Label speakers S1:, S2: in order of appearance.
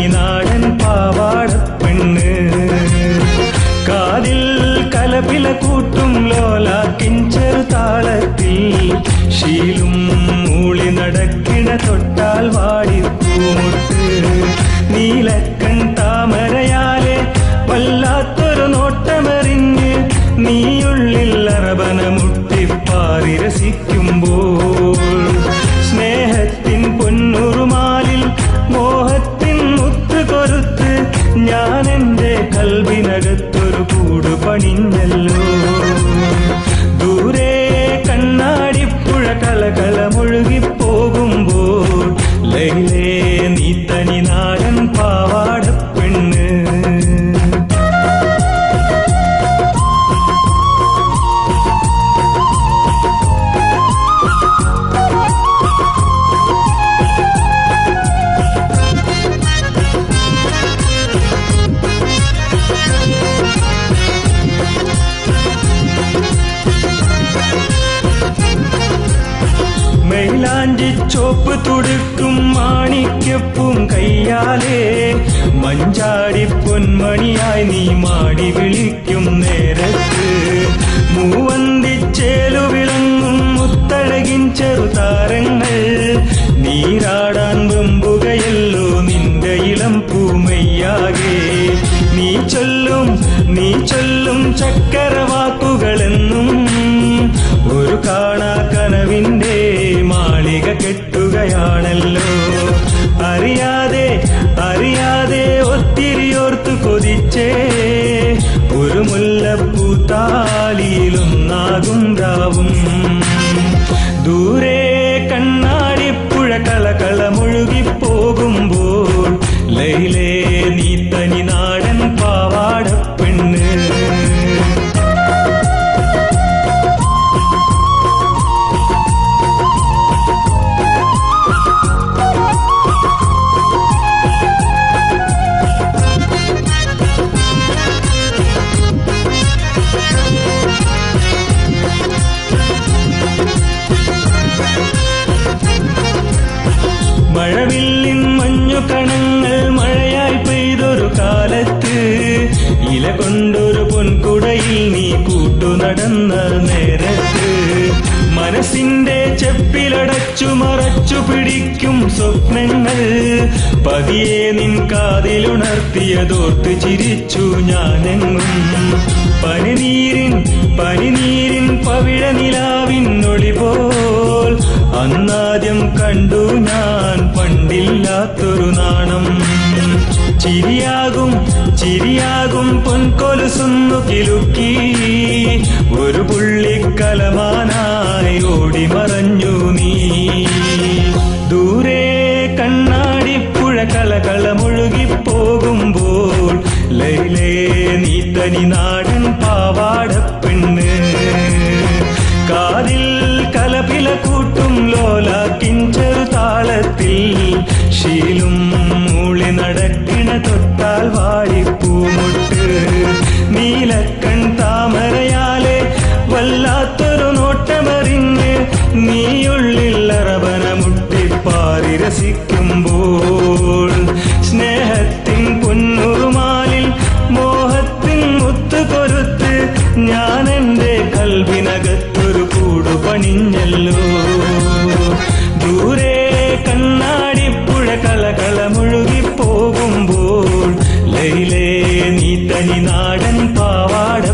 S1: തനി നാടൻ പാവാടപ്പെണ്ണ്. കാതിൽ കലപില കൂട്ടും ലോലാക്കിൻ ചെറുതാളത്തിൽ ശീലും മൂളി നടക്കിണ തൊട്ടാൽ വാടിപ്പൂമുട്ട്. നീലക്കൺ താമരയാലെ വല്ലാത്തൊരു നോട്ടമെറിഞ്ഞ് നീയുള്ളിൽ അറബന മുട്ടിപ്പാറി രസിക്കുമ്പോൾ സ്നേഹത്തിൻ പൊന്നുറുമാലിൽ മോഹത്തിൻ മുത്ത് കൊരുത്ത് ഞാൻ എൻ്റെ കൽബിനകത്തൊരു കൂട് പണിഞ്ഞല്ലോ. ദൂരെ കണ്ണാടിപ്പുഴ കളകളമൊഴുകിപ്പോകുമ്പോൾ ലൈലേ നീ തനി നാടൻ പാവാടപ്പെണ്ണ്. മൈലാഞ്ചിച്ചോപ്പ് തുടുക്കും മാണിക്യപ്പും കയ്യാലേ മഞ്ചാടി പൊന്മണിയായി നീ മാടി വിളിക്കും നേരത്ത് മൂവന്തിച്ചേലു വിളങ്ങും മുത്തഴകിൻ ചെറുതാരങ്ങൾ നീരാടാൻ വെമ്പുകയല്ലോ നിന്റെ ഇളം പൂമയ്യാകെ. നീ ചൊല്ലും ചക്കരവാക്കുകളെന്നും ഒരു കാണാ കനവിന്റെ മാളിക കെട്ടുകയാണല്ലോ. അറിയാതെ ഒത്തിരിയോർത്തു കൊതിച്ചേ ഒരു മുല്ലപ്പൂത്താലിയിലൊന്നാകും രാവും. ദൂരെ കണ്ണാടിപ്പുഴ കളകളമൊഴുകിപ്പോകുമ്പോൾ ലൈലേ നീ തനി നാടൻ പാവാടപ്പെണ്ണ്. മഴവില്ലിൻ മഞ്ഞു കണങ്ങൾ മഴയായി പെയ്തൊരു കാലത്ത് ഇല കൊണ്ടൊരു പൊൻകുടയിൽ നീ കൂട്ടു നടന്ന നേരത്ത് മനസ്സിന്റെ ചെപ്പിലടച്ചു മറച്ചു പിടിക്കും സ്വപ്നങ്ങൾ പതിയെ നിൻ കാതിലുണർത്തിയതോർത്ത് ചിരിച്ചു ഞാനെങ്ങും. പനിനീരിൻ പവിഴ നിലാവിനൊളി പോൽ അന്നാദ്യം കണ്ടു ഞാൻ പണ്ടില്ലാത്തൊരു നാണം. ചിരിയാകും പൊൻകൊലുസുന്നു കിലുക്കി ഒരു പുള്ളിക്കലമാനായി ഓടി മറഞ്ഞു നീ. ദൂരെ കണ്ണാടിപ്പുഴ കളകളമൊഴുകിപ്പോകുമ്പോൾ ലൈലേ നീ തനി നാടൻ പാവാടപ്പെണ്ണ്. കാതിൽ കലപില കൂട്ടും ലോലാക്കിൻ ചെറുതാളത്തിൽ ശീലും മൂളി നടക്കിണ തൊട്ടാൽ വാടിപ്പൂമുട്ട്. നീലക്കൺ താമരയാലെ വല്ലാത്തൊരു നോട്ടമെറിഞ്ഞ് നീയുള്ളിൽ അറബന മുട്ടിപ്പാറി രസിക്കുമ്പോൾ സ്നേഹത്തിൻ പൊന്നുറുമാലിൽ മോഹത്തിൻ മുത്ത് കൊരുത്ത് ഞാൻ എൻ്റെ കൽബിനകത്തൊരു കൂട് പണിഞ്ഞല്ലോ. ദൂരെ കണ്ണാടിപ്പുഴ കളകളമൊഴുകിപ്പോകുമ്പോൾ ലൈലേ നീ തനി നാടൻ പാവാട